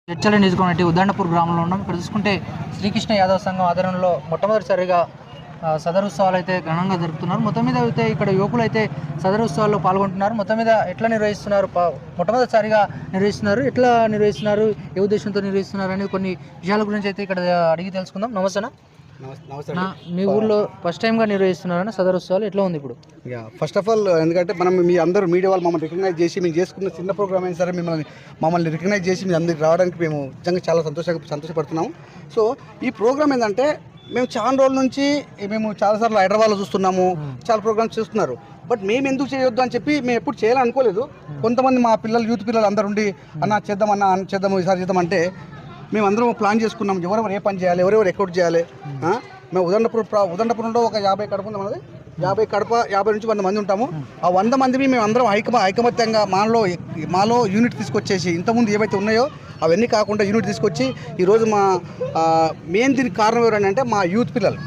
జడ్చర్ల నియోజకవర్గం ఉద్దండపూర్ గ్రామంలో ఉన్నాం. ఇక్కడ చూసుకుంటే శ్రీకృష్ణ యాదవ్ సంఘం ఆధ్వర్యంలో మొట్టమొదటిసారిగా సదర్ ఉత్సవాలు అయితే ఘనంగా జరుపుతున్నారు. మొత్తం మీద అయితే ఇక్కడ యువకులు అయితే సదర్ ఉత్సవాల్లో పాల్గొంటున్నారు. మొత్తం మీద ఎట్లా నిర్వహిస్తున్నారు, మొట్టమొదటిసారిగా నిర్వహిస్తున్నారు, ఎట్లా నిర్వహిస్తున్నారు, ఏ ఉద్దేశంతో నిర్వహిస్తున్నారు అనేది కొన్ని విషయాల గురించి అయితే ఇక్కడ అడిగి తెలుసుకుందాం. నమస్తేనా. నమస్తే. మీ ఊర్లో ఫస్ట్ టైంగా నిర్వహిస్తున్నారని సదర్ ఉత్సవాలు ఎట్లా ఉంది ఇప్పుడు? ఫస్ట్ ఆఫ్ ఆల్ ఎందుకంటే మీ అందరూ మీడియా వాళ్ళు మమ్మల్ని రికగ్నైజ్ చేసి మేము చేసుకున్న చిన్న ప్రోగ్రామ్ అయినా సరే మమ్మల్ని రికగ్నైజ్ చేసి మీ అందరికి రావడానికి మేము నిజంగా చాలా సంతోషపడుతున్నాము. సో ఈ ప్రోగ్రామ్ ఏంటంటే మేము చాలా రోజుల నుంచి మేము చాలాసార్లు హైదరాబాద్లో చూస్తున్నాము, చాలా ప్రోగ్రామ్స్ చేస్తున్నారు. బట్ మేము ఎందుకు చేయొద్దు అని చెప్పి మేము ఎప్పుడు చేయాలనుకోలేదు. కొంతమంది మా యూత్ పిల్లలు అందరు ఉండి చేద్దాము ఈసారి చేద్దాం అంటే మేము అందరం ప్లాన్ చేసుకున్నాం. ఎవరెవరు ఏ పని చేయాలి, ఎవరెవరు ఎక్కడ చేయాలి. మేము ఉదండపురంలో ఒక 50 కడప ఉంది మనది. 50 నుంచి 100 మంది ఉంటాము. ఆ 100 మంది మేము అందరం ఐకమత్యంగా మాలో యూనిట్ తీసుకొచ్చేసి ఇంతకుముందు ఏవైతే ఉన్నాయో అవన్నీ కాకుండా యూనిట్ తీసుకొచ్చి ఈరోజు మా మెయిన్ దీనికి కారణం ఎవరంటే మా యూత్ పిల్లలు